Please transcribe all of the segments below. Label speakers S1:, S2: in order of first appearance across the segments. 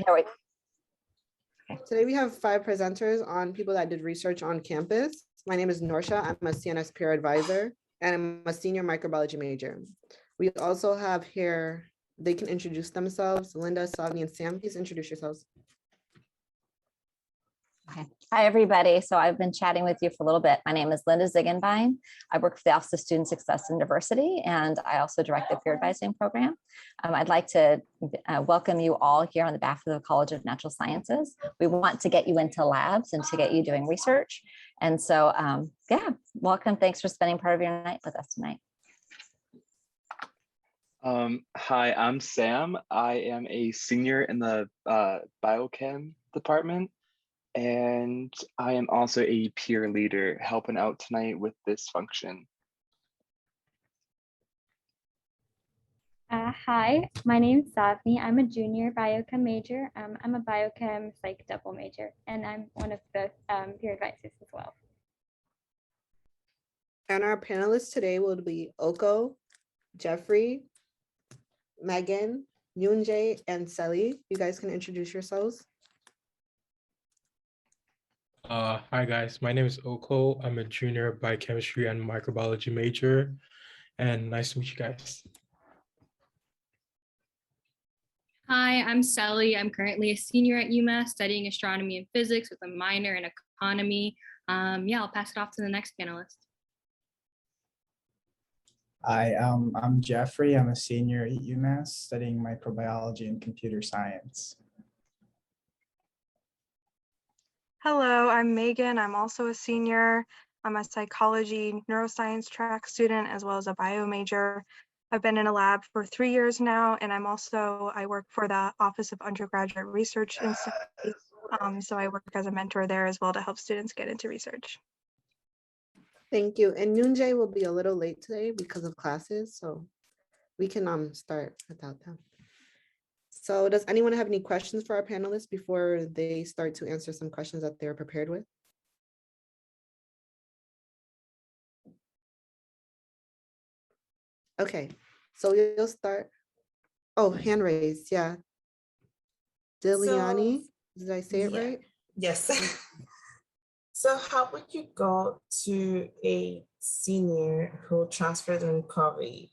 S1: Here we
S2: Today we have 5 presenters on people that did research on campus. My name is Norsha. I'm a CNS peer advisor and I'm a senior microbiology major. We also have here, they can introduce themselves. Linda, Savni, and Sam, please introduce yourselves.
S1: Okay. Hi, everybody. So I've been chatting with you for a little bit. My name is Linda Ziegenbein. I work for the Office of Student Success and Diversity, and I also direct the peer advising program. I'd like to welcome you all here on behalf of the College of Natural Sciences. We want to get you into labs and to get you doing research. And so, yeah, welcome. Thanks for spending part of your night with us tonight.
S3: Hi, I'm Sam. I am a senior in the biochem department. And I am also a peer leader helping out tonight with this function.
S4: Hi, my name is Savni. I'm a junior biochem major. I'm a biochem psych double major, and I'm one of the peer advisors as well.
S2: And our panelists today will be Oko, Jeffrey, Megan, Yunjae, and Sally. You guys can introduce yourselves.
S5: Hi guys, my name is Oko. I'm a junior biochemistry and microbiology major, and nice to meet you guys.
S6: Hi, I'm Sally. I'm currently a senior at UMass studying astronomy and physics with a minor in economy. Yeah, I'll pass it off to the next panelist.
S7: Hi, I'm Jeffrey. I'm a senior at UMass studying microbiology and computer science.
S8: Hello, I'm Megan. I'm also a senior. I'm a psychology neuroscience track student as well as a bio major. I've been in a lab for 3 years now, and I work for the Office of Undergraduate Research Institute. So I work as a mentor there as well to help students get into research.
S2: Thank you. And Yunjae will be a little late today because of classes, so we can start without them. So does anyone have any questions for our panelists before they start to answer some questions that they're prepared with? Okay, so we'll start. Oh, hand raised, yeah. Diliani, did I say it right?
S9: Yes. So how would you go to a senior who transferred in COVID,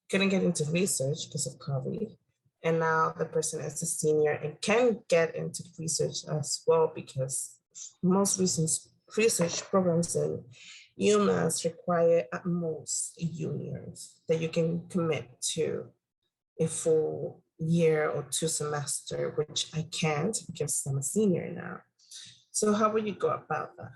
S9: couldn't get into research because of COVID, and now the person is a senior and can get into research as well because most recent research programs in UMass require at most a juniors that you can commit to a full year or 2 semester, which I can't because I'm a senior now. So how would you go about that?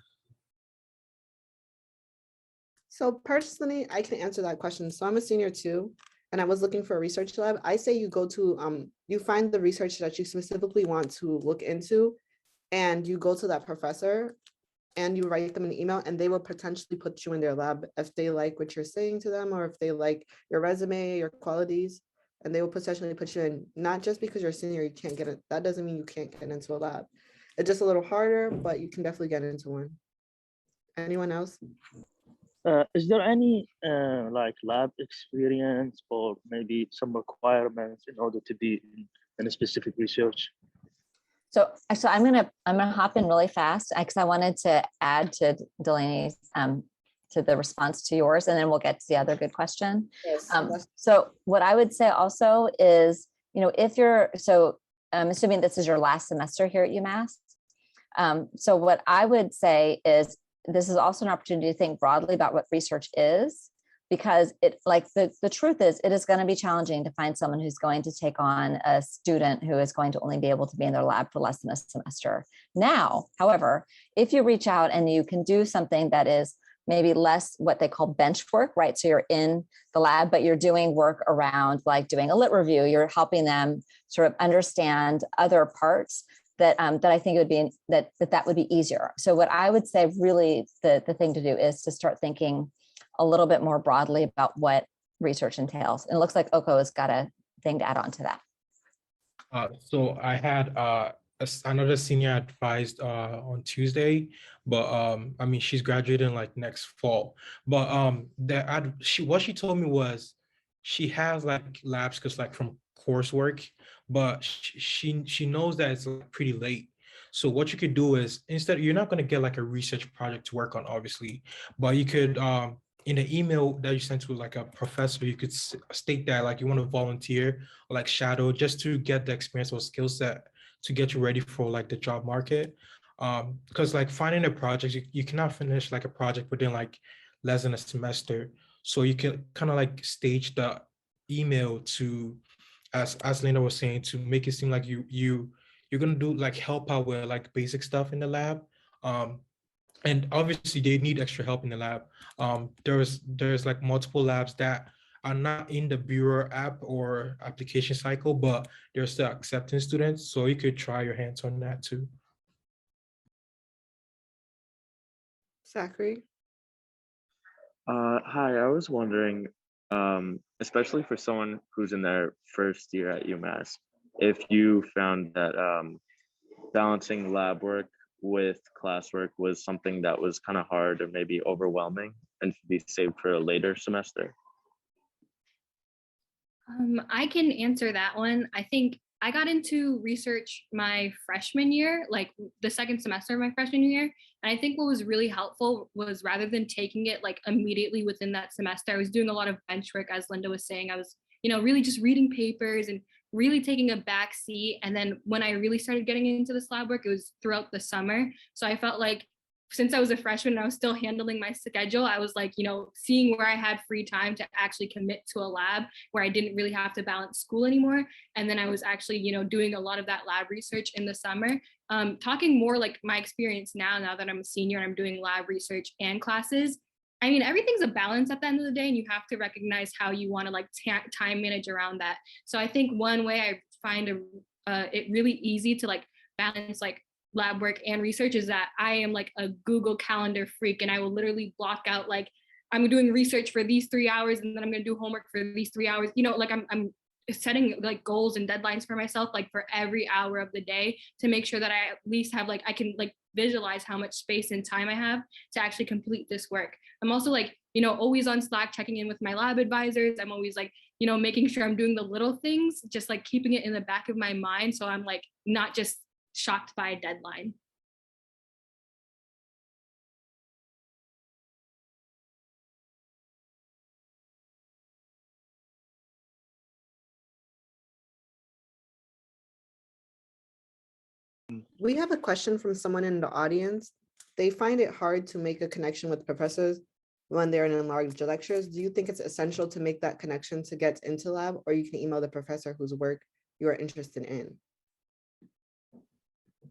S2: So personally, I can answer that question. So I'm a senior too, and I was looking for a research lab. I say you go to, you find the research that you specifically want to look into, and you go to that professor and you write them an email, and they will potentially put you in their lab if they like what you're saying to them, or if they like your resume, your qualities, and they will potentially put you in, not just because you're a senior, you can't get it. That doesn't mean you can't get into a lab. It's just a little harder, but you can definitely get into one. Anyone else?
S10: Is there any like lab experience or maybe some requirements in order to be in a specific research?
S1: So I'm gonna hop in really fast because I wanted to add to Delaney's to the response to yours, and then we'll get to the other good question.
S2: Yes.
S1: So what I would say also is, if you're, so I'm assuming this is your last semester here at UMass. So what I would say is this is also an opportunity to think broadly about what research is, because the truth is it is going to be challenging to find someone who's going to take on a student who is going to only be able to be in their lab for less than a semester. Now, however, if you reach out and you can do something that is maybe less what they call bench work, right? So you're in the lab, but you're doing work around like doing a lit review, you're helping them sort of understand other parts that I think it would be that would be easier. So what I would say really the thing to do is to start thinking a little bit more broadly about what research entails. And it looks like Oko has got a thing to add on to that.
S5: So I had another senior advised on Tuesday, but I mean, she's graduating like next fall. But what she told me was she has like labs because like from coursework, but she knows that it's like pretty late. So what you could do is, instead, you're not going to get like a research project to work on, obviously, but you could in the email that you send to like a professor, you could state that like you want to volunteer or like shadow, just to get the experience or skill set to get you ready for like the job market. Because like finding a project, you cannot finish like a project within like less than a semester. So you can kind of like stage the email to, as Lena was saying, to make it seem like you're gonna do like help out with like basic stuff in the lab. And obviously they need extra help in the lab. There's like multiple labs that are not in the Bureau app or application cycle, but they're still accepting students. So you could try your hands on that too.
S2: Zachary?
S11: Hi, I was wondering, especially for someone who's in their first year at UMass, if you found that balancing lab work with classwork was something that was kind of hard or maybe overwhelming and should be saved for a later semester.
S6: I can answer that one. I think I got into research my freshman year, like the second semester of my freshman year. And I think what was really helpful was, rather than taking it like immediately within that semester, I was doing a lot of bench work, as Linda was saying. I was, really just reading papers and really taking a back seat. And then when I really started getting into this lab work, it was throughout the summer. So I felt like, since I was a freshman and I was still handling my schedule, I was like, seeing where I had free time to actually commit to a lab where I didn't really have to balance school anymore. And then I was actually, doing a lot of that lab research in the summer. Talking more like my experience now that I'm a senior and I'm doing lab research and classes, I mean, everything's a balance at the end of the day, and you have to recognize how you want to like time manage around that. So I think one way I find it really easy to like balance like lab work and research is that I am like a Google Calendar freak, and I will literally block out like, I'm doing research for these 3 hours and then I'm going to do homework for these 3 hours. Like I'm setting like goals and deadlines for myself, like for every hour of the day, to make sure that I at least have like, I can like visualize how much space and time I have to actually complete this work. I'm also like, always on Slack checking in with my lab advisors. I'm always like, making sure I'm doing the little things, just like keeping it in the back of my mind. So I'm like not just shocked by a deadline.
S2: We have a question from someone in the audience. They find it hard to make a connection with professors when they're in large lectures. Do you think it's essential to make that connection to get into lab, or you can email the professor whose work you are interested in?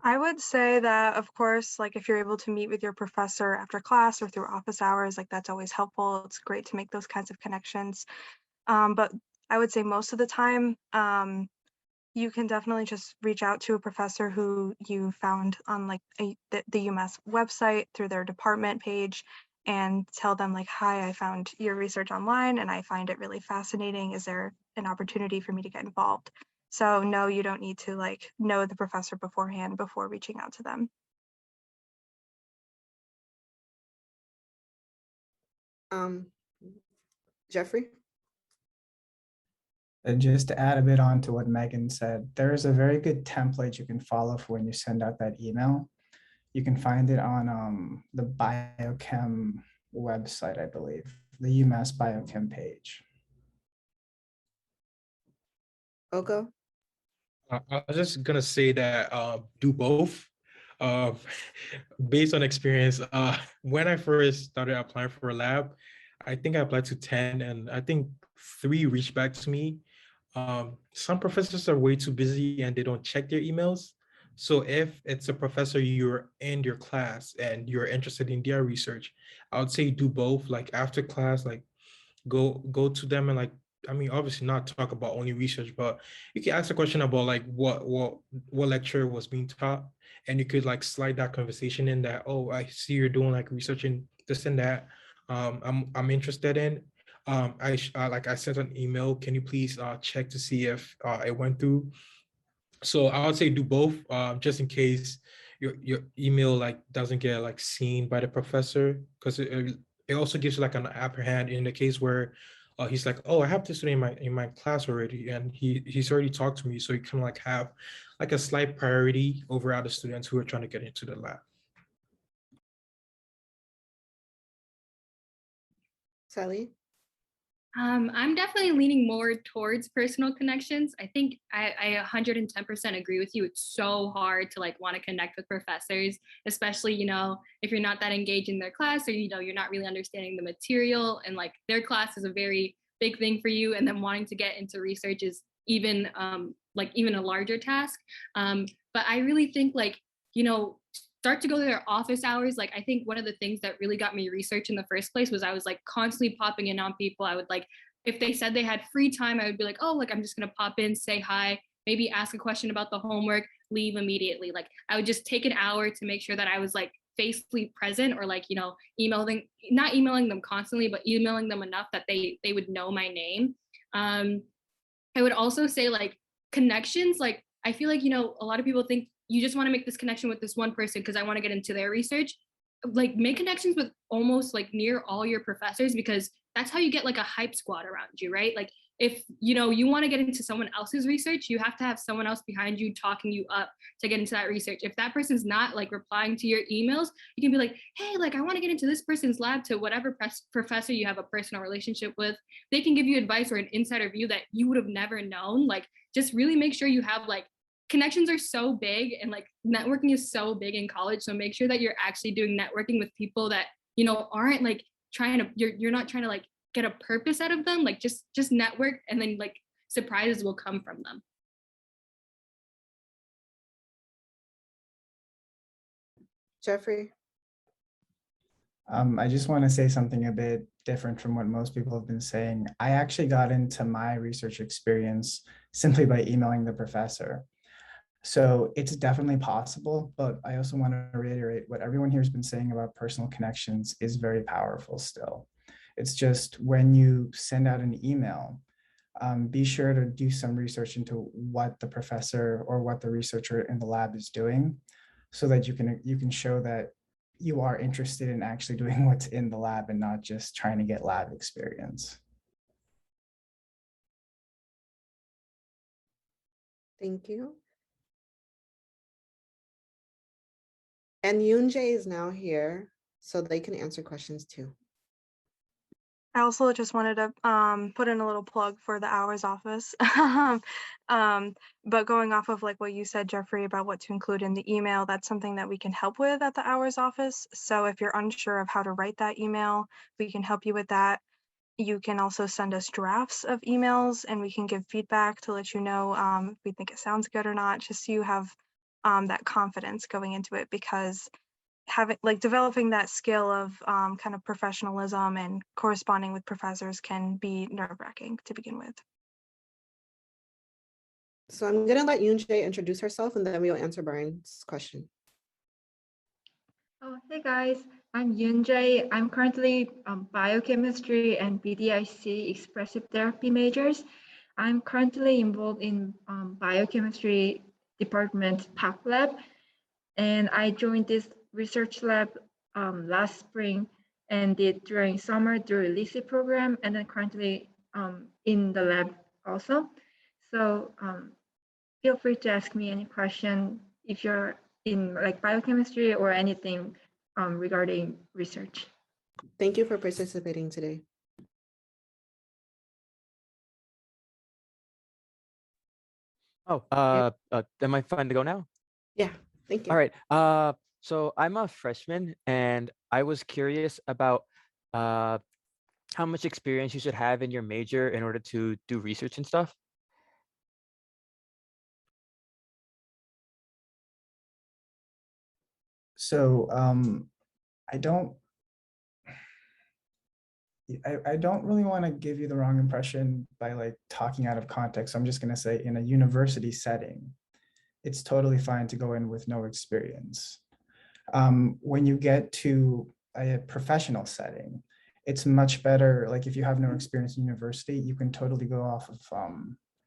S8: I would say that, of course, like if you're able to meet with your professor after class or through office hours, like that's always helpful. It's great to make those kinds of connections. But I would say most of the time, you can definitely just reach out to a professor who you found on like the UMass website through their department page, and tell them like, hi, I found your research online and I find it really fascinating. Is there an opportunity for me to get involved? So no, you don't need to like know the professor beforehand before reaching out to them.
S2: Jeffrey?
S7: And just to add a bit on to what Megan said, there is a very good template you can follow for when you send out that email. You can find it on the Biochem website, I believe, the UMass Biochem page.
S2: Oko?
S5: I was just gonna say that do both. Based on experience, when I first started applying for a lab, I think I applied to 10, and I think 3 reached back to me. Some professors are way too busy and they don't check their emails. So if it's a professor you're in your class and you're interested in their research, I would say do both. Like after class, like go to them and like, I mean, obviously not talk about only research, but you can ask a question about like what lecture was being taught, and you could like slide that conversation in that, oh, I see you're doing like research in this and that. I'm interested in. I sent an email. Can you please check to see if it went through? So I would say do both, just in case your email like doesn't get like seen by the professor, because it also gives you like an upper hand in the case where he's like, oh, I have this student in my class already, and he's already talked to me, so you can like have like a slight priority over other students who are trying to get into the lab.
S2: Sally?
S6: I'm definitely leaning more towards personal connections. I think I 110% agree with you. It's so hard to like want to connect with professors, especially, you know, if you're not that engaged in their class, or, you know, you're not really understanding the material, and like their class is a very big thing for you. And then wanting to get into research is even like even a larger task. But I really think like, you know, start to go to their office hours. Like, I think one of the things that really got me research in the first place was I was like constantly popping in on people. I would like, if they said they had free time, I would be like, oh, like I'm just gonna pop in, say hi, maybe ask a question about the homework, leave immediately. Like I would just take an hour to make sure that I was like faithfully present, or like, you know, not emailing them constantly, but emailing them enough that they would know my name. I would also say like connections, like I feel like, you know, a lot of people think you just want to make this connection with this one person because I want to get into their research. Like make connections with almost like near all your professors, because that's how you get like a hype squad around you, right? Like if, you know, you want to get into someone else's research, you have to have someone else behind you talking you up to get into that research. If that person's not like replying to your emails, you can be like, hey, like I want to get into this person's lab, to whatever professor you have a personal relationship with. They can give you advice or an insider view that you would have never known. Like just really make sure you have like, connections are so big, and like networking is so big in college. So make sure that you're actually doing networking with people that, you know, aren't like trying to, you're not trying to like get a purpose out of them. Like just network, and then like surprises will come from them.
S2: Jeffrey?
S7: I just want to say something a bit different from what most people have been saying. I actually got into my research experience simply by emailing the professor. So it's definitely possible, but I also want to reiterate what everyone here has been saying about personal connections is very powerful still. It's just when you send out an email, be sure to do some research into what the professor or what the researcher in the lab is doing, so that you can show that you are interested in actually doing what's in the lab and not just trying to get lab experience.
S2: Thank you. And Yoonjae is now here, so they can answer questions too.
S8: I also just wanted to put in a little plug for the hours office. But going off of like what you said, Jeffrey, about what to include in the email, that's something that we can help with at the hours office. So if you're unsure of how to write that email, we can help you with that. You can also send us drafts of emails, and we can give feedback to let you know if we think it sounds good or not, just so you have that confidence going into it, because having like developing that skill of kind of professionalism and corresponding with professors can be nerve-wracking to begin with.
S2: So I'm gonna let Yoonjae introduce herself, and then we'll answer Brian's question.
S12: Oh, hey guys, I'm Yoonjae. I'm currently biochemistry and BDIC expressive therapy majors. I'm currently involved in biochemistry department PAC lab, and I joined this research lab last spring and did during summer through LISI program, and then currently in the lab also. So feel free to ask me any question if you're in like biochemistry or anything regarding research.
S2: Thank you for participating today.
S13: Oh, am I fine to go now?
S2: Yeah, thank you.
S13: All right. So I'm a freshman, and I was curious about how much experience you should have in your major in order to do research and stuff.
S7: So I don't really want to give you the wrong impression by like talking out of context. I'm just going to say in a university setting, it's totally fine to go in with no experience. When you get to a professional setting, it's much better. Like if you have no experience in university, you can totally go off of,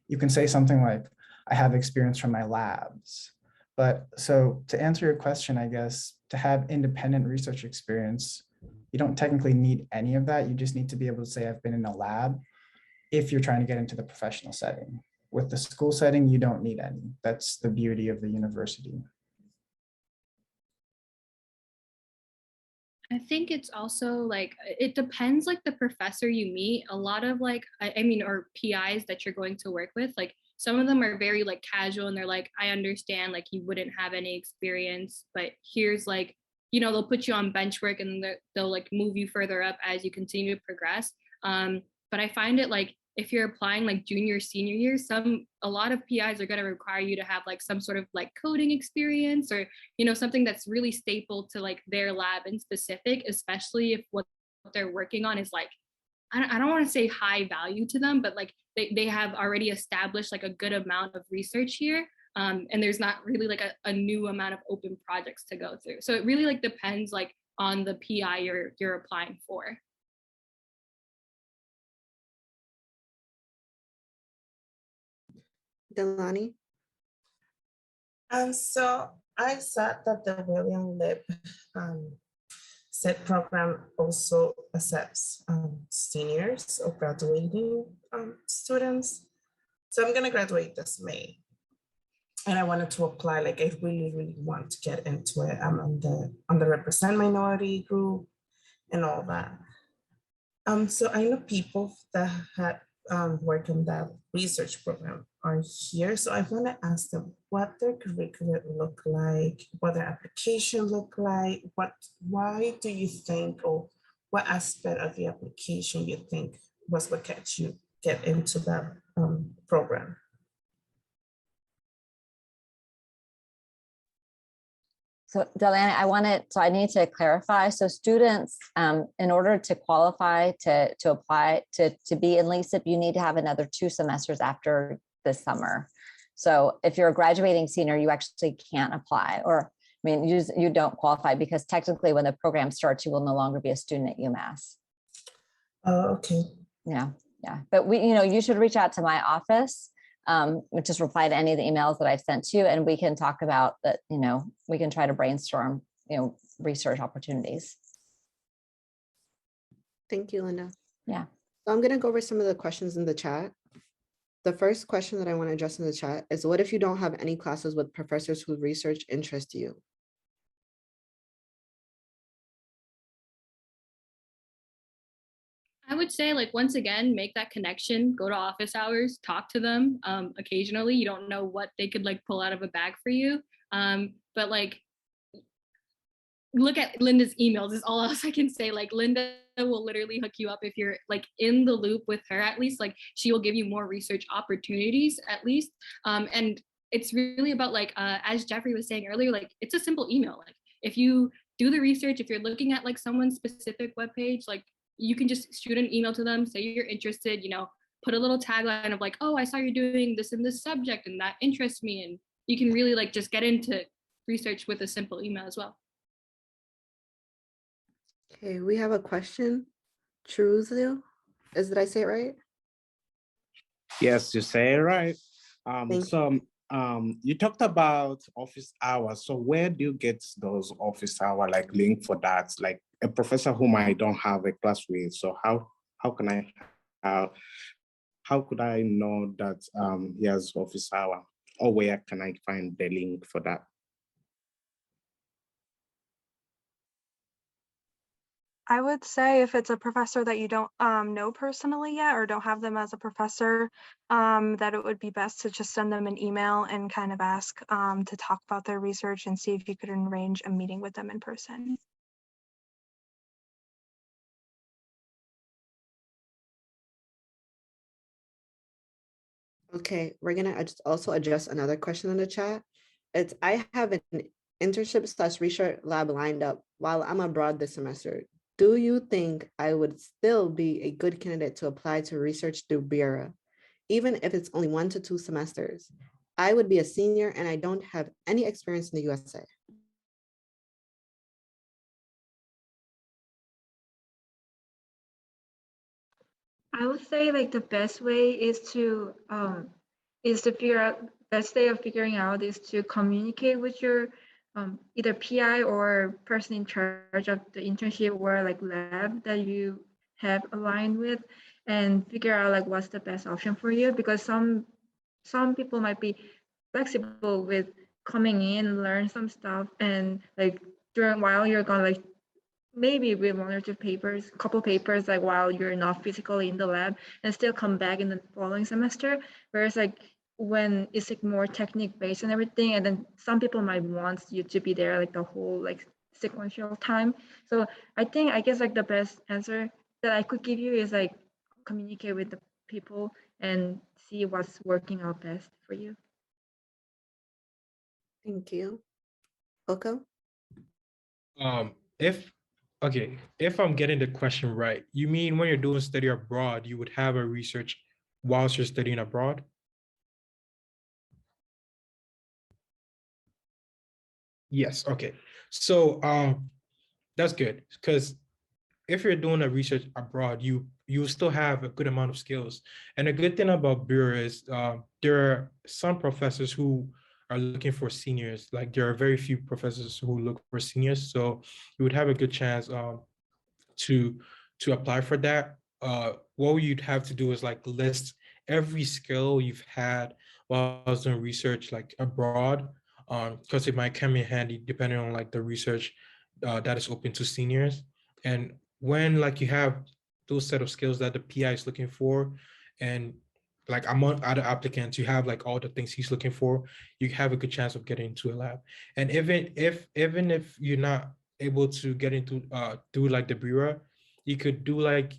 S7: you can say something like, I have experience from my labs. But so to answer your question, I guess, to have independent research experience, you don't technically need any of that. You just need to be able to say, I've been in a lab. if you're trying to get into the professional setting. With the school setting, you don't need any. That's the beauty of the university.
S6: I think it's also like it depends like the professor you meet. A lot of like I mean or PIs that you're going to work with, like some of them are very like casual and they're like, I understand like you wouldn't have any experience, but here's like, you know, they'll put you on bench work and they'll like move you further up as you continue to progress. But I find it like if you're applying like junior, senior year, a lot of PIs are going to require you to have like some sort of like coding experience or, you know, something that's really staple to like their lab in specific, especially if what they're working on is like, I don't want to say high value to them, but like they have already established like a good amount of research here. And there's not really like a new amount of open projects to go through. So it really like depends like on the PI you're applying for.
S2: Delani?
S9: So I said that the William Lib SIT program also accepts seniors or graduating students. So I'm gonna graduate this May. And I wanted to apply, like I really, really want to get into it. I'm on the underrepresented minority group and all that. So I know people that had worked on that research program are here. So I want to ask them what their curriculum look like, what their application look like, why do you think, or what aspect of the application you think was what kept you get into that program?
S1: So Delaney, I need to clarify. So students, in order to qualify to apply to be in LESIP, you need to have another 2 semesters after this summer. So if you're a graduating senior, you actually can't apply, or I mean, you don't qualify because technically when the program starts, you will no longer be a student at UMass.
S9: Oh, okay.
S1: Yeah. But you should reach out to my office. Just reply to any of the emails that I've sent to you, and we can talk about that. We can try to brainstorm, research opportunities.
S2: Thank you, Linda.
S1: Yeah.
S2: So I'm going to go over some of the questions in the chat. The first question that I want to address in the chat is, what if you don't have any classes with professors whose research interests you?
S6: I would say, like, once again, make that connection, go to office hours, talk to them occasionally. You don't know what they could like pull out of a bag for you. But like, look at Linda's emails is all else I can say. Like, Linda will literally hook you up if you're like in the loop with her, at least. Like, she will give you more research opportunities at least. And it's really about like, as Jeffrey was saying earlier, like it's a simple email. Like if you do the research, if you're looking at like someone's specific webpage, like you can just shoot an email to them, say you're interested, put a little tagline of like, oh, I saw you're doing this and this subject and that interests me. And you can really like just get into research with a simple email as well.
S2: Okay, we have a question. Truzu, did I say it right?
S14: Yes, you say it right. You talked about office hours. So where do you get those office hour like link for that? Like a professor whom I don't have a class with. So how could I know that he has office hour, or where can I find the link for that?
S8: I would say if it's a professor that you don't know personally yet or don't have them as a professor, that it would be best to just send them an email and kind of ask to talk about their research and see if you could arrange a meeting with them in person.
S2: Okay, we're gonna also address another question in the chat. It's, I have an internship/research lab lined up while I'm abroad this semester. Do you think I would still be a good candidate to apply to research through BERA, even if it's only 1 to 2 semesters? I would be a senior and I don't have any experience in the USA.
S12: I would say like the best way is to figure out, best way of figuring out is to communicate with your either PI or person in charge of the internship or like lab that you have aligned with, and figure out like what's the best option for you, because some people might be flexible with coming in, learn some stuff, and like during while you're gone, like maybe with one or two papers, couple papers, like while you're not physically in the lab, and still come back in the following semester. Whereas like when it's like more technique based and everything, and then some people might want you to be there like the whole like sequential time. So I guess like the best answer that I could give you is like communicate with the people and see what's working out best for you.
S2: Thank you. Oko?
S5: If okay, if I'm getting the question right, you mean when you're doing study abroad, you would have a research whilst you're studying abroad? Yes, okay. So that's good, because if you're doing a research abroad, you still have a good amount of skills. And the good thing about Bureau is there are some professors who are looking for seniors. Like there are very few professors who look for seniors. So you would have a good chance to apply for that. What you'd have to do is like list every skill you've had while I was doing research like abroad, because it might come in handy depending on like the research that is open to seniors. And when like you have those set of skills that the PI is looking for, and like among other applicants, you have like all the things he's looking for, you have a good chance of getting into a lab. And even if you're not able to get into do like the bureau, you could do like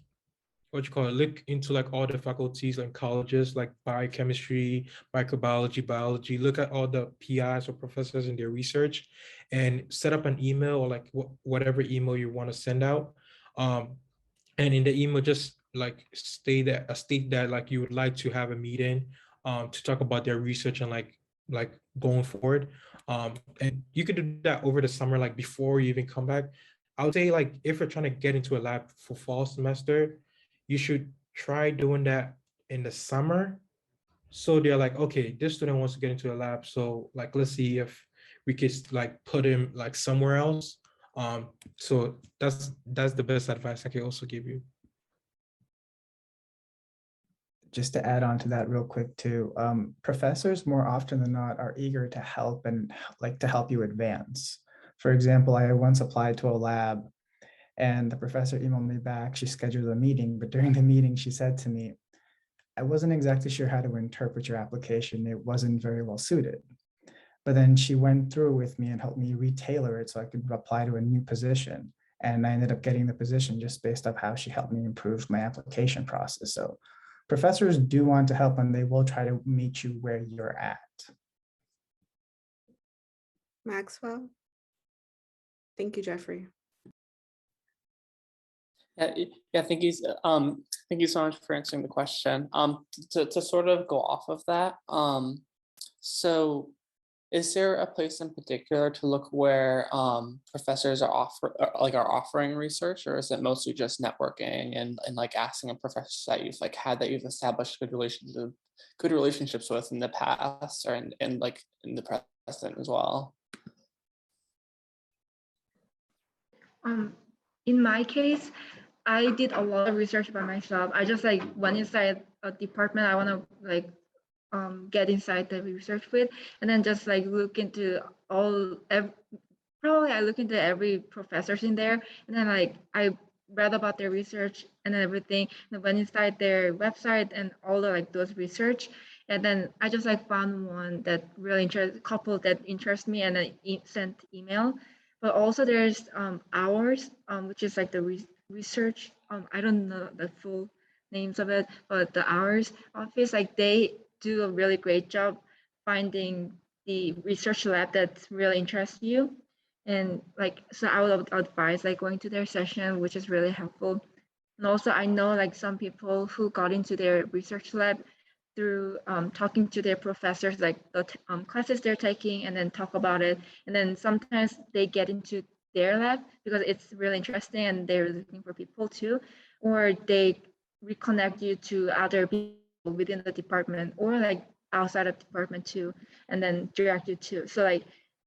S5: what you call it, look into like all the faculties and colleges like biochemistry, microbiology, biology, look at all the PIs or professors in their research and set up an email or like whatever email you want to send out. And in the email, just like state that like you would like to have a meeting to talk about their research and like going forward. And you could do that over the summer, like before you even come back. I would say like if you're trying to get into a lab for fall semester, you should try doing that in the summer. So they're like, okay, this student wants to get into a lab. So like, let's see if we could like put him like somewhere else. So that's the best advice I can also give you.
S7: Just to add on to that real quick too, professors more often than not are eager to help and like to help you advance. For example, I once applied to a lab and the professor emailed me back. She scheduled a meeting, but during the meeting, she said to me, I wasn't exactly sure how to interpret your application. It wasn't very well suited. But then she went through with me and helped me retailor it so I could apply to a new position. And I ended up getting the position just based off how she helped me improve my application process. So professors do want to help and they will try to meet you where you're at.
S2: Maxwell? Thank you, Jeffrey.
S15: Yeah, thank you. Thank you so much for answering the question. To sort of go off of that, so is there a place in particular to look where professors are offering research, or is it mostly just networking and like asking a professor that you've established good relationships with in the past, or in the present as well?
S12: In my case, I did a lot of research by myself. I just like went inside a department I want to like get inside the research with, and then just like look into probably I look into every professors in there, and then like I read about their research and everything, and went inside their website and all the like those research, and then I just like found one that really couple that interest me, and then sent email. But also there's ours, which is like the research. I don't know the full names of it, but the ours office, like they do a really great job finding the research lab that really interests you. And like, so I would advise like going to their session, which is really helpful. And also I know like some people who got into their research lab through talking to their professors, like the classes they're taking, and then talk about it. And then sometimes they get into their lab because it's really interesting and they're looking for people too, or they reconnect you to other people within the department or like outside of the department too, and then direct you to. So like,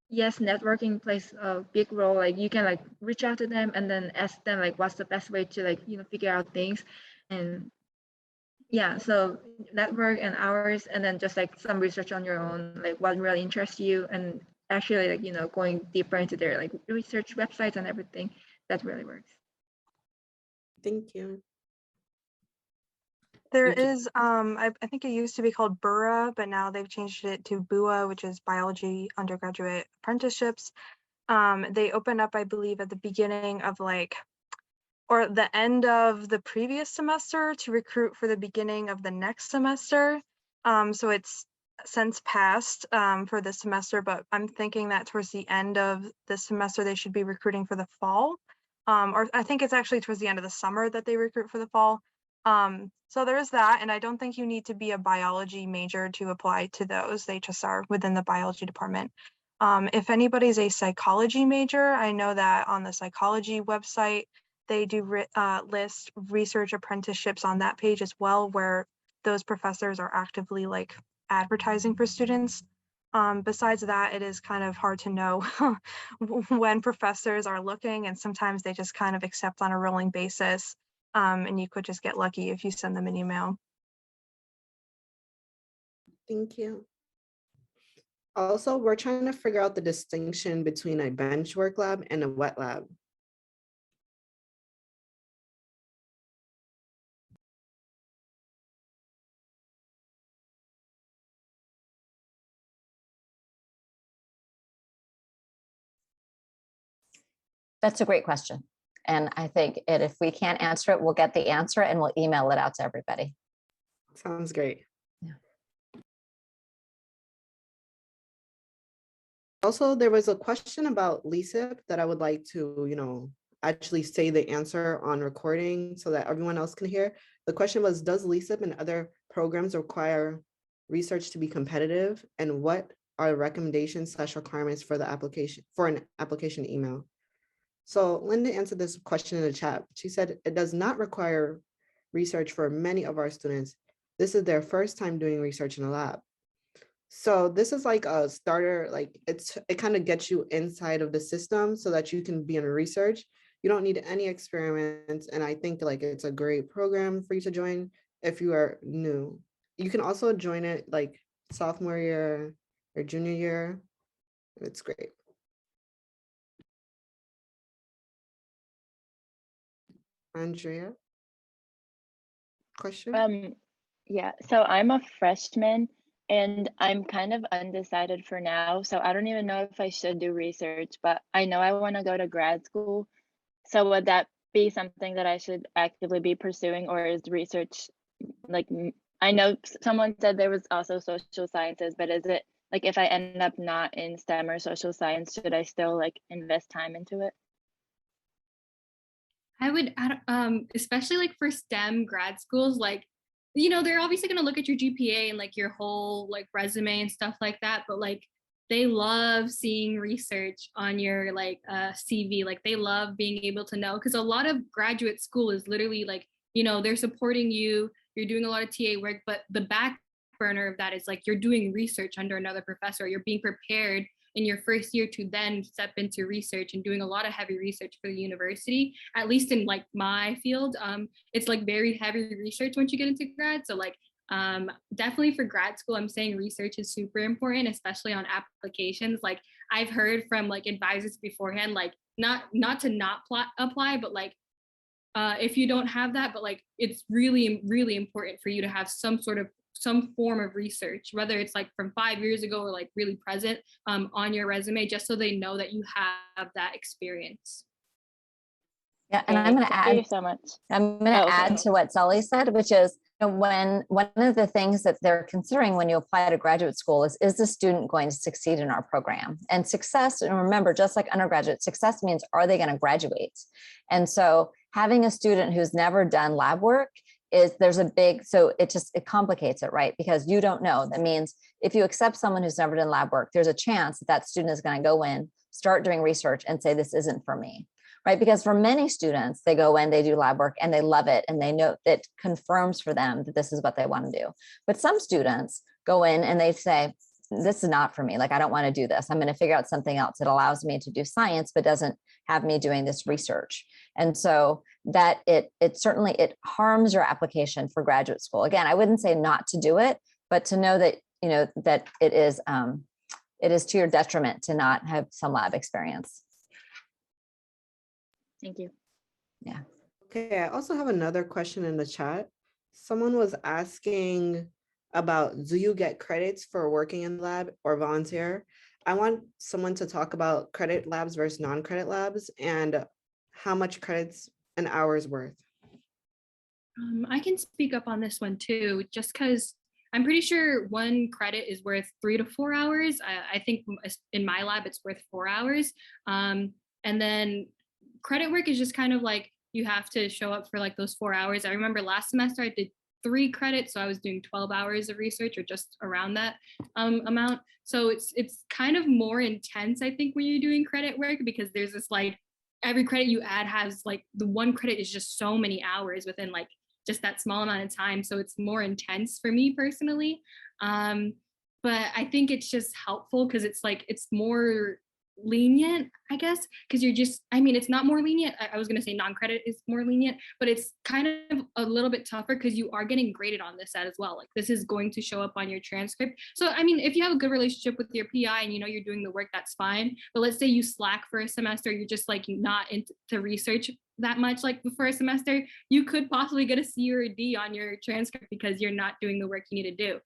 S12: yes, networking plays a big role. Like you can like reach out to them and then ask them like what's the best way to like, figure out things. And yeah, so network and hours, and then just like some research on your own, like what really interests you, and actually like, you know, going deeper into their like research websites and everything. That really works.
S2: Thank you.
S8: There
S2: Thank you.
S8: is, I think it used to be called BURA, but now they've changed it to BUA, which is Biology Undergraduate Apprenticeships. They open up, I believe, at the beginning of like, or the end of the previous semester to recruit for the beginning of the next semester. So it's since passed for this semester, but I'm thinking that towards the end of this semester, they should be recruiting for the fall. Or I think it's actually towards the end of the summer that they recruit for the fall. So there is that, and I don't think you need to be a biology major to apply to those. They just are within the biology department. If anybody's a psychology major, I know that on the psychology website, they do list research apprenticeships on that page as well, where those professors are actively like advertising for students. Besides that, it is kind of hard to know when professors are looking, and sometimes they just kind of accept on a rolling basis. And you could just get lucky if you send them an email.
S2: Thank you. Also, we're trying to figure out the distinction between a bench work lab and a wet lab.
S1: That's a great question. And I think if we can't answer it, we'll get the answer and we'll email it out to everybody.
S2: Sounds great.
S1: Yeah.
S2: Also, there was a question about LESIP that I would like to, actually say the answer on recording so that everyone else can hear. The question was, does LESIP and other programs require research to be competitive? And what are recommendations/requirements for the application, for an application email? So Linda answered this question in the chat. She said, it does not require research for many of our students. This is their first time doing research in a lab. So this is like a starter, like it kind of gets you inside of the system so that you can be in research. You don't need any experiments. And I think like it's a great program for you to join if you are new. You can also join it like sophomore year or junior year. It's great. Andrea, question?
S16: Yeah, so I'm a freshman and I'm kind of undecided for now. So I don't even know if I should do research, but I know I want to go to grad school. So would that be something that I should actively be pursuing, or is research like, I know someone said there was also social sciences, but is it like if I end up not in STEM or social science, should I still like invest time into it?
S6: I would, especially like for STEM grad schools, like, they're obviously going to look at your GPA and like your whole like resume and stuff like that. But like, they love seeing research on your like CV. Like they love being able to know, because a lot of graduate school is literally like, they're supporting you. You're doing a lot of TA work, but the back burner of that is like you're doing research under another professor. You're being prepared in your first year to then step into research and doing a lot of heavy research for the university. At least in like my field, it's like very heavy research once you get into grad. So like definitely for grad school, I'm saying research is super important, especially on applications. Like I've heard from like advisors beforehand, like not to not apply, but like if you don't have that, but like it's really, really important for you to have some form of research, whether it's like from 5 years ago or like really present on your resume, just so they know that you have that experience.
S1: Yeah, and I'm going to add.
S16: Thank you so much.
S1: I'm going to add to what Sully said, which is when one of the things that they're considering when you apply to graduate school is the student going to succeed in our program? And success, and remember, just like undergraduate, success means, are they going to graduate? And so having a student who's never done lab work there's a big, so it complicates it, right? Because you don't know. That means if you accept someone who's never done lab work, there's a chance that student is going to go in, start doing research and say, this isn't for me, right? Because for many students, they go in, they do lab work and they love it. And they know that confirms for them that this is what they want to do. But some students go in and they say, this is not for me. Like, I don't want to do this. I'm going to figure out something else that allows me to do science, but doesn't have me doing this research. And so that it certainly, it harms your application for graduate school. Again, I wouldn't say not to do it, but to know that, you know, that it is to your detriment to not have some lab experience.
S16: Thank you.
S1: Yeah.
S2: Okay, I also have another question in the chat. Someone was asking about, do you get credits for working in lab or volunteer? I want someone to talk about credit labs versus non-credit labs and how much credits an hour is worth.
S6: I can speak up on this one too, just because I'm pretty sure one credit is worth 3 to 4 hours. I think in my lab, it's worth 4 hours. And then credit work is just kind of like, you have to show up for like those 4 hours. I remember last semester I did 3 credits, so I was doing 12 hours of research or just around that amount. So it's kind of more intense, I think, when you're doing credit work, because there's this like, every credit you add has like, the one credit is just so many hours within like just that small amount of time. So it's more intense for me personally. But I think it's just helpful because it's like, it's more lenient, I guess, because you're just, I mean, it's not more lenient. I was going to say non-credit is more lenient, but it's kind of a little bit tougher because you are getting graded on this as well. Like, this is going to show up on your transcript. So, I mean, if you have a good relationship with your PI and you know you're doing the work, that's fine. But let's say you slack for a semester, you're just like not into research that much like the first semester, you could possibly get a C or a D on your transcript because you're not doing the work you need to do.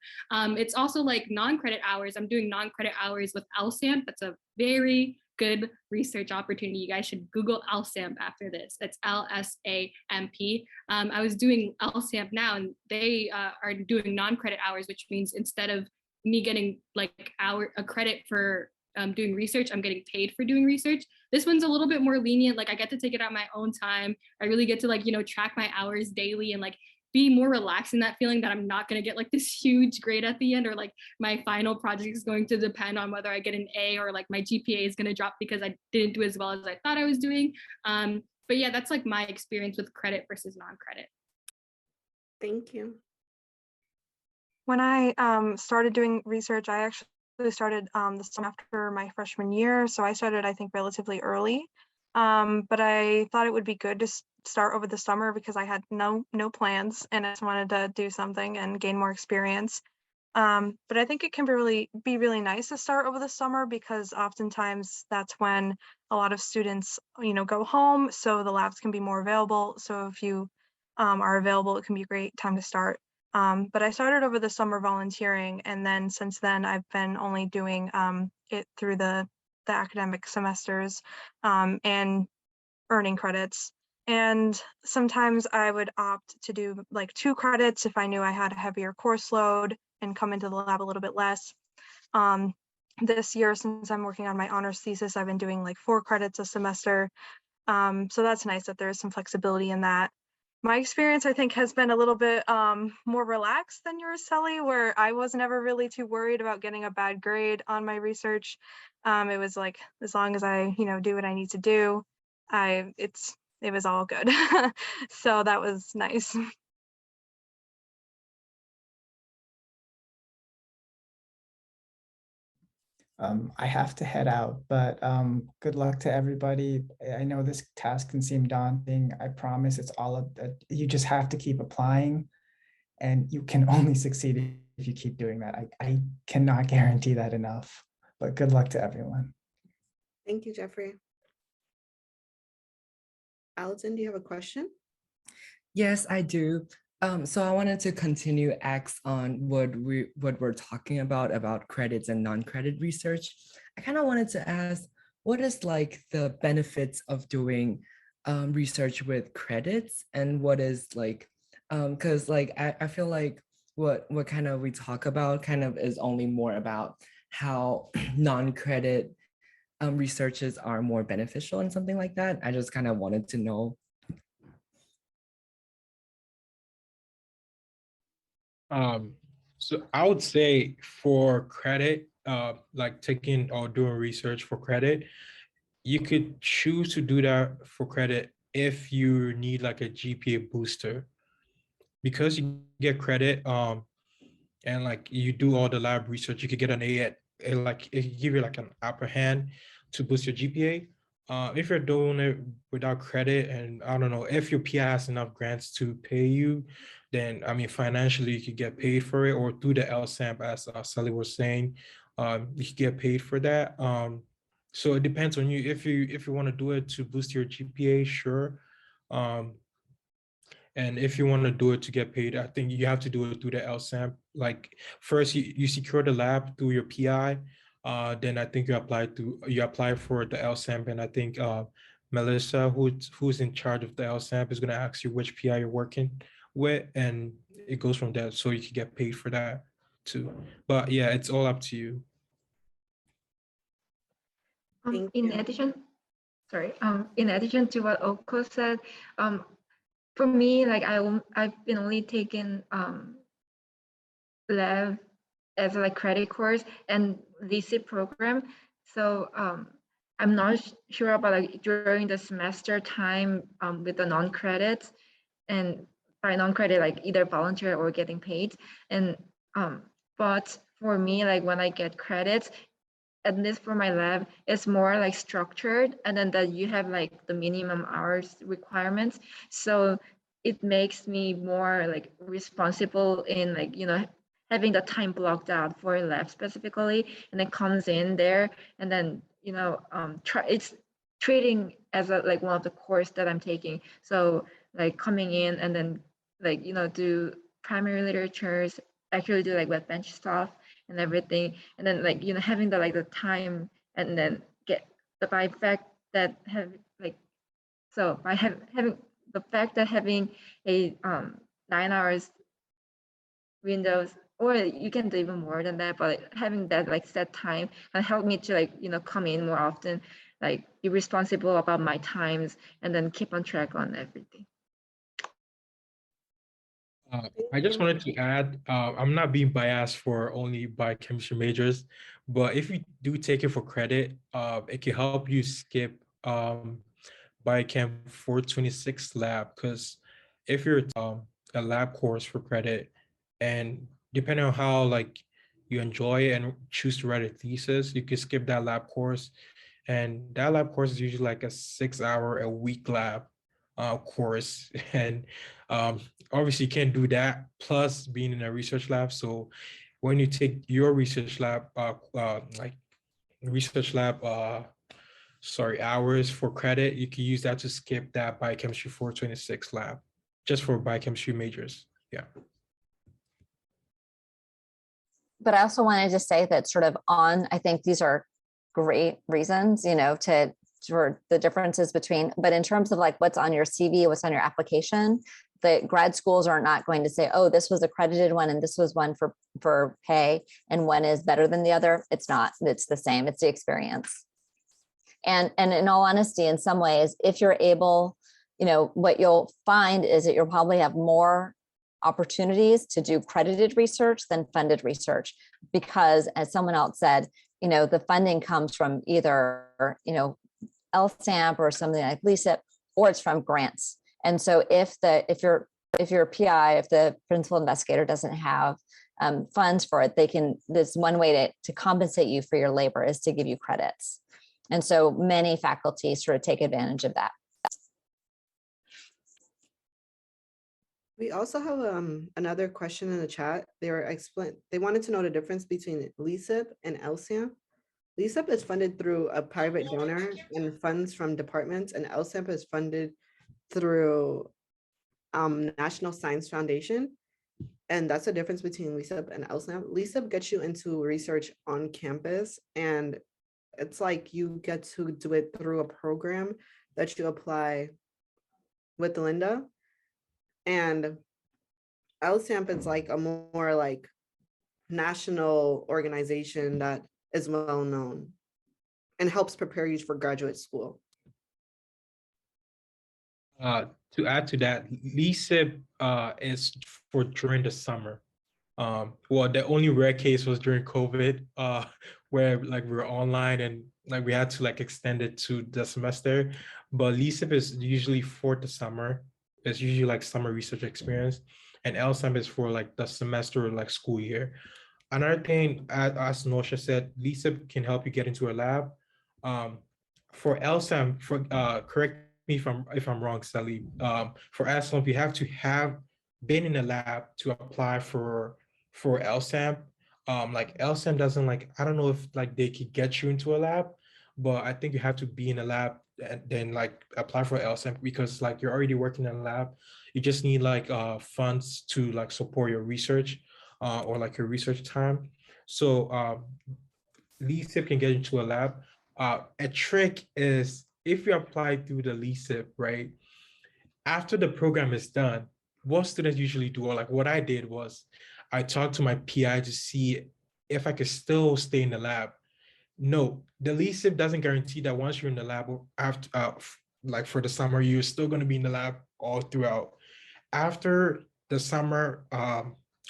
S6: It's also like non-credit hours. I'm doing non-credit hours with LSAMP. That's a very good research opportunity. You guys should Google LSAMP after this. It's LSAMP. I was doing LSAMP now, and they are doing non-credit hours, which means instead of me getting like a credit for doing research, I'm getting paid for doing research. This one's a little bit more lenient. Like, I get to take it on my own time. I really get to like, you know, track my hours daily and like be more relaxed in that feeling that I'm not going to get like this huge grade at the end, or like my final project is going to depend on whether I get an A or like my GPA is going to drop because I didn't do as well as I thought I was doing. But yeah, that's like my experience with credit versus non-credit.
S2: Thank you.
S8: When I started doing research, I actually started the summer after my freshman year. So I started, I think, relatively early. But I thought it would be good to start over the summer because I had no plans and I just wanted to do something and gain more experience. But I think it can be really nice to start over the summer because oftentimes that's when a lot of students, you know, go home. So the labs can be more available. So if you are available, it can be a great time to start. But I started over the summer volunteering, and then since then I've been only doing it through the academic semesters and earning credits. And sometimes I would opt to do like 2 credits if I knew I had a heavier course load and come into the lab a little bit less. This year, since I'm working on my honors thesis, I've been doing like 4 credits a semester. So that's nice that there's some flexibility in that. My experience, I think, has been a little bit more relaxed than yours, Sally, where I was never really too worried about getting a bad grade on my research. It was like, as long as I, you know, do what I need to do, it was all good. So that was nice.
S7: I have to head out, but good luck to everybody. I know this task can seem daunting. I promise it's you just have to keep applying, and you can only succeed if you keep doing that. I cannot guarantee that enough, but good luck to everyone.
S2: Thank you, Jeffrey. Alton, do you have a question?
S17: Yes, I do. So I wanted to continue X on what we're talking about credits and non-credit research. I kind of wanted to ask, what is like the benefits of doing research with credits, and what is like, because like I feel like what kind of we talk about kind of is only more about how non-credit researches are more beneficial and something like that. I just kind of wanted to know.
S5: So I would say for credit, like taking or doing research for credit, you could choose to do that for credit if you need like a GPA booster. Because you get credit, and like you do all the lab research, you could get an A at like it could give you like an upper hand to boost your GPA. If you're doing it without credit, and I don't know if your PI has enough grants to pay you, then I mean financially you could get paid for it, or through the LSAMP, as Sally was saying, you could get paid for that. So it depends on you. If you want to do it to boost your GPA, sure. And if you want to do it to get paid, I think you have to do it through the LSAMP. Like first you secure the lab through your PI, then I think you apply for the LSAMP, and I think Melissa, who's in charge of the LSAMP, is gonna ask you which PI you're working with, and it goes from there. So you can get paid for that too. But yeah, it's all up to you.
S12: In addition to what Oko said, for me, like I've been only taking lab as a like credit course and LEASIP program. So I'm not sure about like during the semester time with the non-credits, and by non-credit like either volunteer or getting paid. And but for me, like when I get credits, at least for my lab, it's more like structured, and then that you have like the minimum hours requirements. So it makes me more like responsible in like, you know, having the time blocked out for a lab specifically, and it comes in there, and then, you know, it's treating as a like one of the course that I'm taking. So like coming in and then like, you know, do primary literatures, actually do like web bench stuff and everything, and then like, you know, having the like the time, and then get the by fact that have like, so by having the fact that having a 9 hours windows, or you can do even more than that, but having that like set time can help me to like, you know, come in more often, like be responsible about my times, and then keep on track on everything.
S5: I just wanted to add, I'm not being biased for only biochemistry majors, but if you do take it for credit, it can help you skip Biochem 426 lab, because if you're a lab course for credit, and depending on how like you enjoy it and choose to write a thesis, you can skip that lab course. And that lab course is usually like a 6-hour a week lab course. And obviously you can't do that plus being in a research lab. So when you take your research lab hours for credit, you can use that to skip that biochemistry 426 lab, just for biochemistry majors. Yeah.
S1: But I also wanted to say that sort of I think these are great reasons, you know, for the differences between, but in terms of like what's on your CV, what's on your application, the grad schools are not going to say, oh, this was accredited one and this was one for pay, and one is better than the other. It's not, it's the same, it's the experience. And in all honesty, in some ways, if you're able, you know, what you'll find is that you'll probably have more opportunities to do credited research than funded research, because as someone else said, you know, the funding comes from either, you know, LSAMP or something like LEASIP, or it's from grants. And so if you're a PI, if the principal investigator doesn't have funds for it, there's one way to compensate you for your labor is to give you credits. And so many faculties sort of take advantage of that.
S2: We also have another question in the chat. They wanted to know the difference between LEASIP and LSAMP. LEASIP is funded through a private donor and funds from departments, and LSAMP is funded through National Science Foundation. And that's the difference between LEASIP and LSAMP. LEASIP gets you into research on campus, and it's like you get to do it through a program that you apply with Linda. And LSAMP is like a more like national organization that is well known and helps prepare you for graduate school.
S5: To add to that, LEASIP is for during the summer. Well, the only rare case was during COVID, where like we were online and like we had to like extend it to the semester. But LEASIP is usually for the summer. It's usually like summer research experience. and LSAM is for like the semester or like school year. Another thing, as Nosha said, LSIP can help you get into a lab. For LSAM, correct me if I'm wrong, Sally. For LSAM, you have to have been in a lab to apply for LSAM. Like LSAM doesn't like, I don't know if like they could get you into a lab, but I think you have to be in a lab and then like apply for LSAM because like you're already working in a lab. You just need like funds to like support your research or like your research time. So LSIP can get into a lab. A trick is if you apply through the LSIP, right? After the program is done, what students usually do, or like what I did was I talked to my PI to see if I could still stay in the lab. No, the LSIP doesn't guarantee that once you're in the lab after like for the summer, you're still going to be in the lab all throughout. After the summer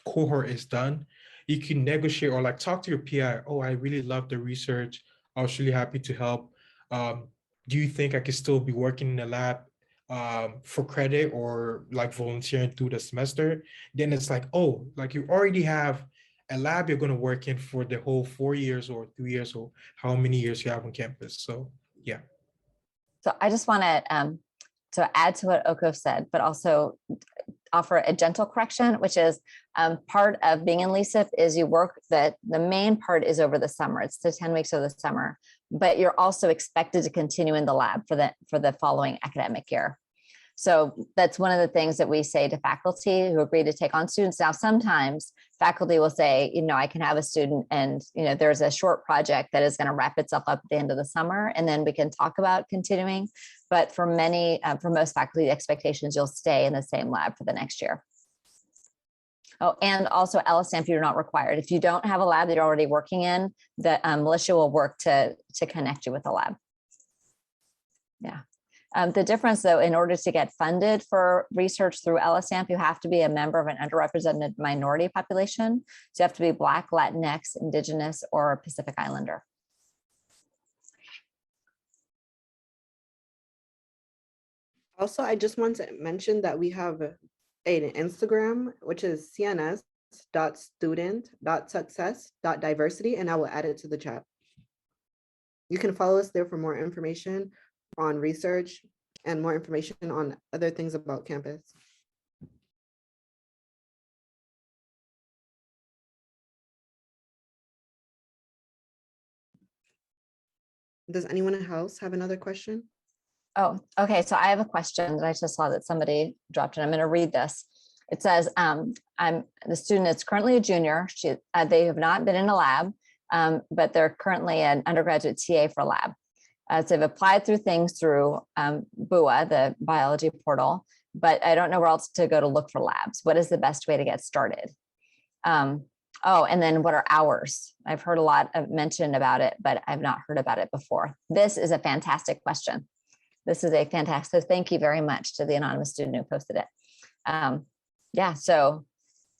S5: cohort is done, you can negotiate or like talk to your PI. Oh, I really love the research. I was really happy to help. Do you think I could still be working in the lab for credit or like volunteering through the semester? Then it's like, oh, like you already have a lab you're going to work in for the whole 4 years or 3 years or how many years you have on campus. So yeah.
S1: So I just want to add to what Oko said, but also offer a gentle correction, which is part of being in LSIP is you work that the main part is over the summer. It's the 10 weeks of the summer, but you're also expected to continue in the lab for the following academic year. So that's one of the things that we say to faculty who agree to take on students. Now, sometimes faculty will say, I can have a student and, there's a short project that is going to wrap itself up at the end of the summer, and then we can talk about continuing. But for most faculty, the expectations, you'll stay in the same lab for the next year. Oh, and also LSAM, you're not required. If you don't have a lab that you're already working in, the militia will work to connect you with a lab. Yeah. The difference, though, in order to get funded for research through LSAMP, you have to be a member of an underrepresented minority population. So you have to be Black, Latinx, Indigenous, or Pacific Islander.
S2: Also, I just want to mention that we have an Instagram, which is cns.student.success.diversity, and I will add it to the chat. You can follow us there for more information on research and more information on other things about campus. Does anyone else have another question?
S1: Oh, okay. So I have a question that I just saw that somebody dropped in. I'm going to read this. It says, the student is currently a junior. They have not been in a lab, but they're currently an undergraduate TA for lab. So they've applied through BUA, the biology portal, but I don't know where else to go to look for labs. What is the best way to get started? Oh, and then what are hours? I've heard a lot of mention about it, but I've not heard about it before. This is a fantastic question. This is a fantastic, thank you very much to the anonymous student who posted it. Yeah, so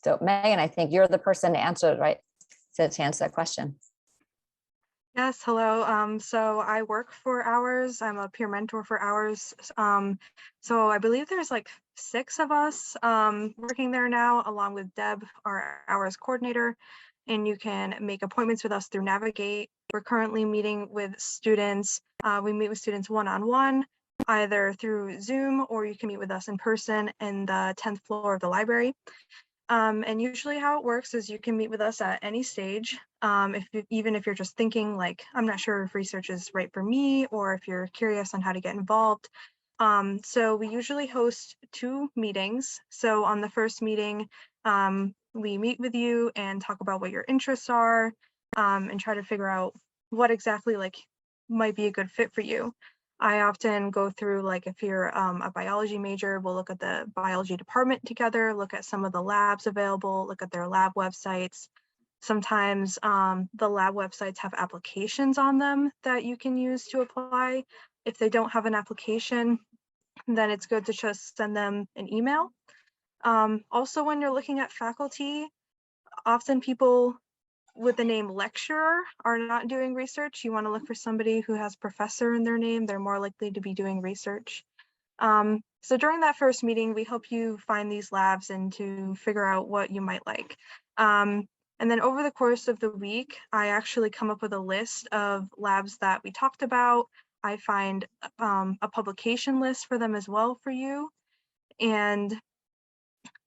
S1: Megan, I think you're the person to answer, right? To answer that question.
S8: Yes, hello. So I work for Hours. I'm a peer mentor for Hours. So I believe there's like 6 of us working there now, along with Deb, our Hours coordinator, and you can make appointments with us through Navigate. We're currently meeting with students. We meet with students one-on-one, either through Zoom, or you can meet with us in person in the 10th floor of the library. And usually how it works is you can meet with us at any stage. Even if you're just thinking like, I'm not sure if research is right for me, or if you're curious on how to get involved. So we usually host 2 meetings. So on the first meeting, we meet with you and talk about what your interests are, and try to figure out what exactly like might be a good fit for you. I often go through, like, if you're a biology major, we'll look at the biology department together, look at some of the labs available, look at their lab websites. Sometimes the lab websites have applications on them that you can use to apply. If they don't have an application, then it's good to just send them an email. Also, when you're looking at faculty, often people with the name lecturer are not doing research. You want to look for somebody who has professor in their name. They're more likely to be doing research. So during that first meeting, we help you find these labs and to figure out what you might like. And then over the course of the week, I actually come up with a list of labs that we talked about. I find a publication list for them as well for you. And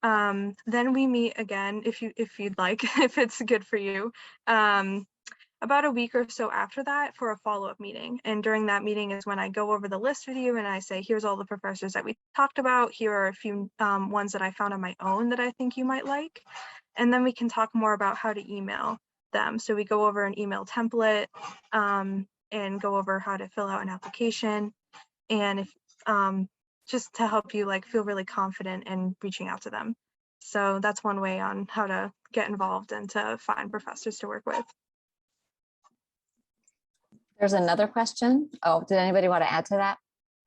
S8: then we meet again if you'd like, if it's good for you, about a week or so after that for a follow-up meeting. And during that meeting is when I go over the list with you and I say, here's all the professors that we talked about. Here are a few ones that I found on my own that I think you might like. And then we can talk more about how to email them. So we go over an email template and go over how to fill out an application. And if just to help you like feel really confident in reaching out to them. So that's one way on how to get involved and to find professors to work with.
S1: There's another question. Oh, did anybody want to add to that?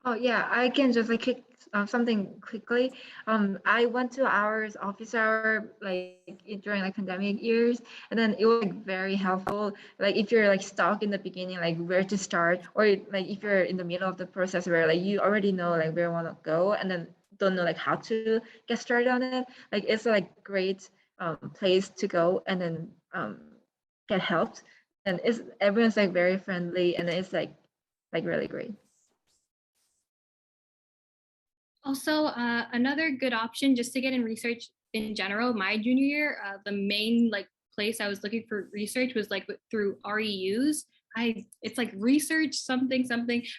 S12: Oh yeah, I can just like kick something quickly. I went to our office hour like during like pandemic years, and then it was like very helpful. Like if you're like stuck in the beginning, like where to start, or like if you're in the middle of the process where like you already know like where you want to go, and then don't know like how to get started on it. Like it's a like great place to go and then get helped, and it's everyone's like very friendly, and it's like really great.
S6: Also, another good option just to get in research in general, my junior year, the main like place I was looking for research was like through REUs. It's like research something,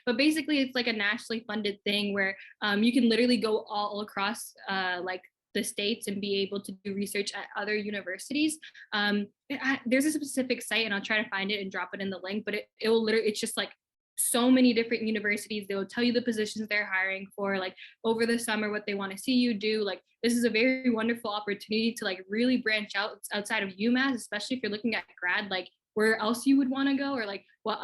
S6: but basically it's like a nationally funded thing where you can literally go all across like the states and be able to do research at other universities. There's a specific site and I'll try to find it and drop it in the link, but it will literally, it's just like so many different universities. They will tell you the positions they're hiring for, like over the summer, what they want to see you do. Like this is a very wonderful opportunity to like really branch out outside of UMass, especially if you're looking at grad, like where else you would want to go or like what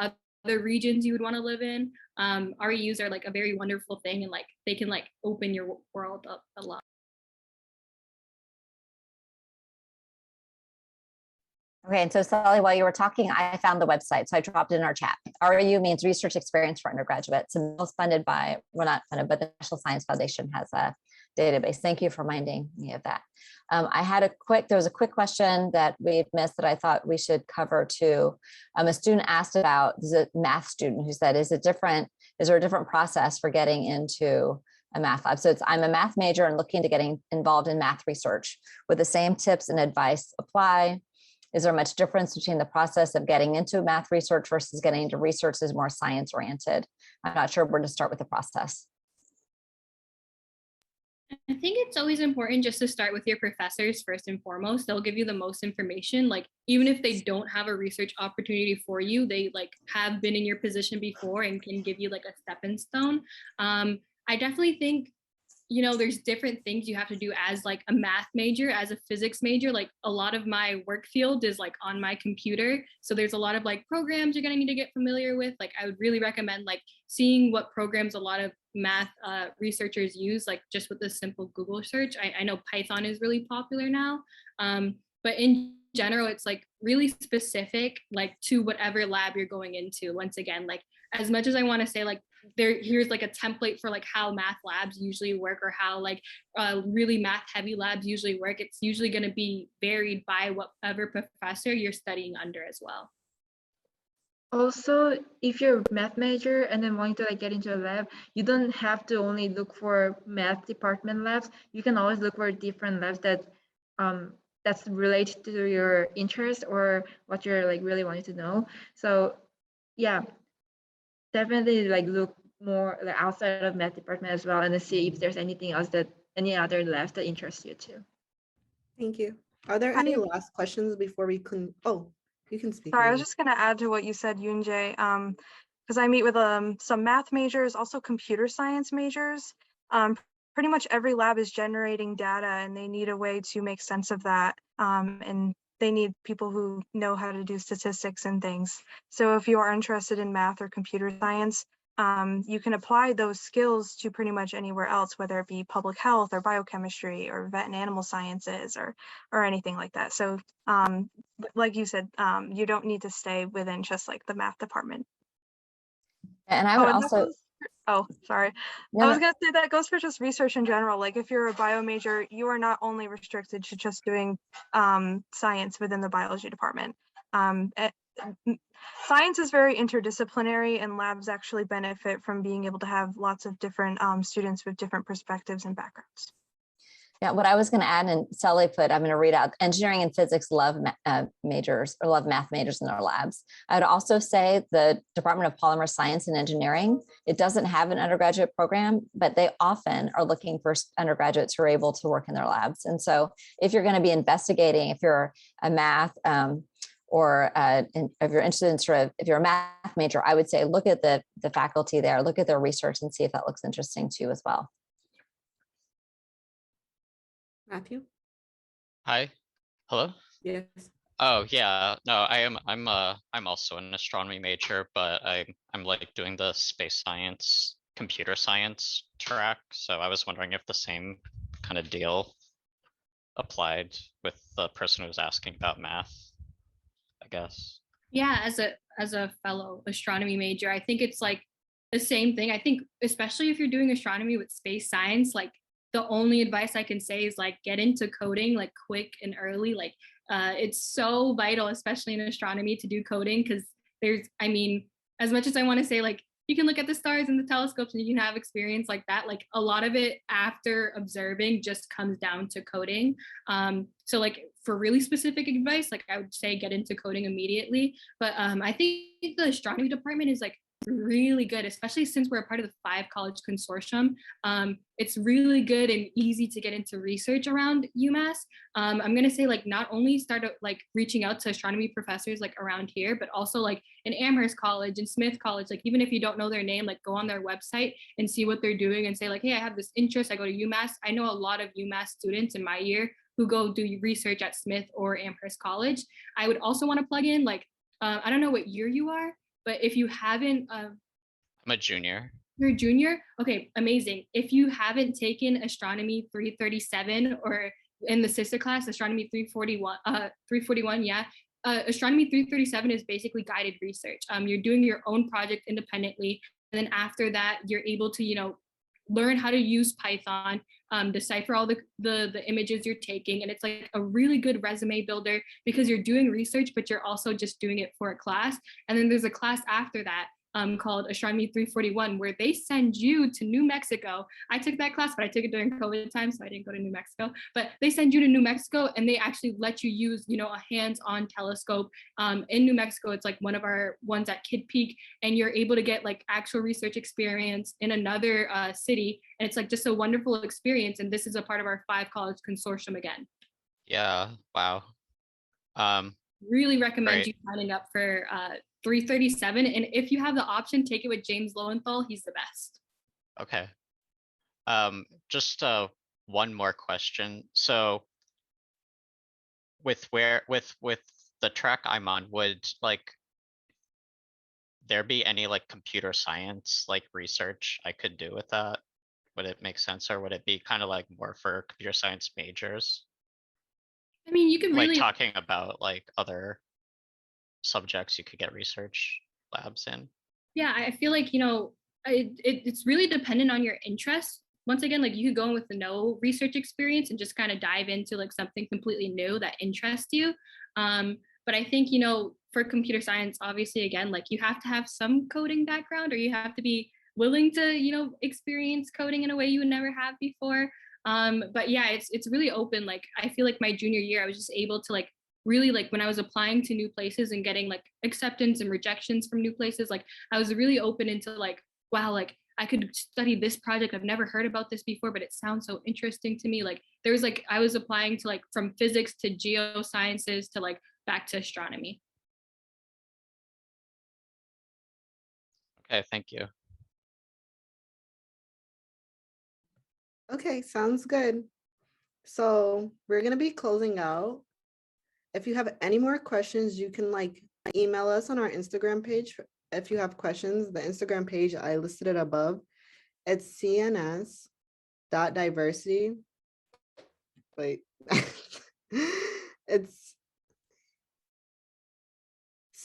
S6: other regions you would want to live in. REUs are like a very wonderful thing and like they can like open your world up a lot.
S1: Okay, and so Sally, while you were talking, I found the website, so I dropped it in our chat. REU means Research Experience for Undergraduates, and it's funded by, well, not funded, but the National Science Foundation has a database. Thank you for reminding me of that. There was a quick question that we missed that I thought we should cover too. A student asked about, this is a math student who said, is there a different process for getting into a math lab? So I'm a math major and looking to getting involved in math research. Would the same tips and advice apply? Is there much difference between the process of getting into math research versus getting into research that's more science oriented? I'm not sure where to start with the process.
S6: I think it's always important just to start with your professors first and foremost. They'll give you the most information. Like even if they don't have a research opportunity for you, they like have been in your position before and can give you like a stepping stone. I definitely think, you know, there's different things you have to do as like a math major, as a physics major. Like a lot of my work field is like on my computer. So there's a lot of like programs you're gonna need to get familiar with. Like I would really recommend like seeing what programs a lot of math researchers use, like just with this simple Google search. I know Python is really popular now, but in general, it's like really specific like to whatever lab you're going into. Once again, like as much as I want to say like here's like a template for like how math labs usually work or how like really math heavy labs usually work, it's usually going to be varied by whatever professor you're studying under as well.
S12: Also, if you're a math major and then wanting to like get into a lab, you don't have to only look for math department labs. You can always look for different labs that that's related to your interest or what you're like really wanting to know. So yeah, definitely like look more like outside of math department as well and see if there's anything else that any other labs that interests you too.
S2: Thank you. Are there any last questions before we can? Oh, you can speak.
S8: Sorry, I was just going to add to what you said, Yoonjae, because I meet with some math majors, also computer science majors. Pretty much every lab is generating data and they need a way to make sense of that. And they need people who know how to do statistics and things. So if you are interested in math or computer science, you can apply those skills to pretty much anywhere else, whether it be public health or biochemistry or vet and animal sciences or anything like that. So like you said, you don't need to stay within just like the math department.
S1: And I would also
S8: Oh, sorry.
S1: No,
S8: I was
S1: no.
S8: gonna say that goes for just research in general. Like if you're a bio major, you are not only restricted to just doing science within the biology department. Science is very interdisciplinary, and labs actually benefit from being able to have lots of different students with different perspectives and backgrounds.
S1: Yeah, what I was going to add, and Sally put, I'm going to read out, engineering and physics love majors or love math majors in their labs. I would also say the Department of Polymer Science and Engineering, it doesn't have an undergraduate program, but they often are looking for undergraduates who are able to work in their labs. And so if you're going to be investigating, if you're a math or if you're interested in sort of, if you're a math major, I would say look at the faculty there, look at their research and see if that looks interesting to you as well.
S2: Matthew?
S18: Hi. Hello.
S2: Yes.
S18: Oh yeah. No, I'm also an astronomy major, but I'm like doing the space science, computer science track. So I was wondering if the same kind of deal applied with the person who was asking about math, I guess.
S6: Yeah, as a fellow astronomy major, I think it's like the same thing. I think especially if you're doing astronomy with space science, like the only advice I can say is like get into coding like quick and early. Like it's so vital, especially in astronomy, to do coding, because there's, I mean, as much as I want to say like you can look at the stars and the telescopes and you can have experience like that, like a lot of it after observing just comes down to coding. So like for really specific advice, like I would say get into coding immediately. But I think the astronomy department is like really good, especially since we're a part of the 5-college consortium. It's really good and easy to get into research around UMass. I'm gonna say like not only start like reaching out to astronomy professors like around here, but also like in Amherst College and Smith College, like even if you don't know their name, like go on their website and see what they're doing and say like, hey, I have this interest, I go to UMass. I know a lot of UMass students in my year who go do research at Smith or Amherst College. I would also want to plug in like, I don't know what year you are, but if you haven't,
S18: I'm a junior.
S6: You're a junior? Okay, amazing. If you haven't taken Astronomy 337 or in the sister class, Astronomy 341, yeah. Astronomy 337 is basically guided research. You're doing your own project independently. And then after that, you're able to, you know, learn how to use Python, decipher all the images you're taking. And it's like a really good resume builder because you're doing research, but you're also just doing it for a class. And then there's a class after that called Astronomy 341, where they send you to New Mexico. I took that class, but I took it during COVID time, so I didn't go to New Mexico. But they send you to New Mexico and they actually let you use, you know, a hands-on telescope. In New Mexico, it's like one of our ones at Kidd Peak, and you're able to get like actual research experience in another city. And it's like just a wonderful experience. And this is a part of our 5-college consortium again.
S18: Yeah, wow.
S6: Really recommend
S18: Great.
S6: you signing up for 337. And if you have the option, take it with James Lowenthal. He's the best.
S18: Okay. Just one more question. So with the track I'm on, would like there be any like computer science like research I could do with that? Would it make sense, or would it be kind of like more for computer science majors?
S6: I mean, you can
S18: Like
S6: really
S18: talking about like other subjects you could get research labs in.
S6: Yeah, I feel like, you know, it's really dependent on your interest. Once again, like you could go in with no research experience and just kind of dive into like something completely new that interests you. But I think, you know, for computer science, obviously, again, like you have to have some coding background, or you have to be willing to, you know, experience coding in a way you would never have before. But yeah, it's really open. Like I feel like my junior year, I was just able to like really, like when I was applying to new places and getting like acceptance and rejections from new places, like I was really open into like, wow, like I could study this project. I've never heard about this before, but it sounds so interesting to me. Like there was like, I was applying to like from physics to geosciences to like back to astronomy.
S18: Okay, thank you.
S2: Okay, sounds good. So we're gonna be closing out. If you have any more questions, you can like email us on our Instagram page. If you have questions, the Instagram page, I listed it above. It's cns.diversity. Wait, it's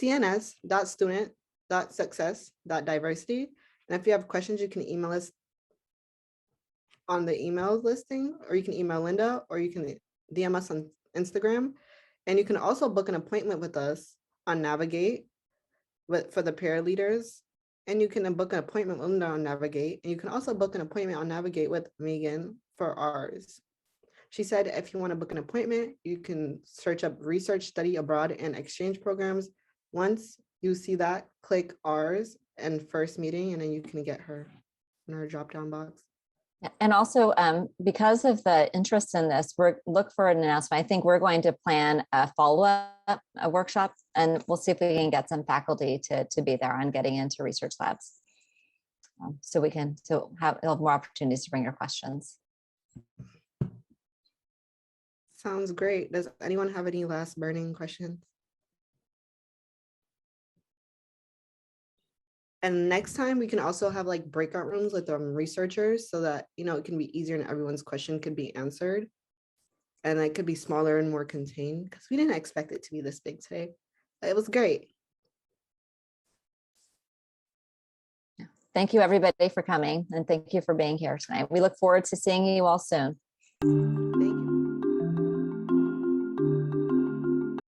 S2: cns.student.success.diversity. And if you have questions, you can email us on the email listing, or you can email Linda, or you can DM us on Instagram. And you can also book an appointment with us on Navigate for the peer leaders. And you can book an appointment with Linda on Navigate. And you can also book an appointment on Navigate with Megan for ours. She said, if you want to book an appointment, you can search up research, study abroad, and exchange programs. Once you see that, click ours and first meeting, and then you can get her in her drop-down box.
S1: And also, because of the interest in this, look for an announcement. I think we're going to plan a follow-up workshop, and we'll see if we can get some faculty to be there on getting into research labs. So we can you'll have more opportunities to bring your questions.
S2: Sounds great. Does anyone have any last burning questions? And next time we can also have like breakout rooms with researchers so that, you know, it can be easier and everyone's question could be answered. And it could be smaller and more contained because we didn't expect it to be this big today. It was great.
S1: Thank you, everybody, for coming, and thank you for being here tonight. We look forward to seeing you all soon.
S2: Thank you.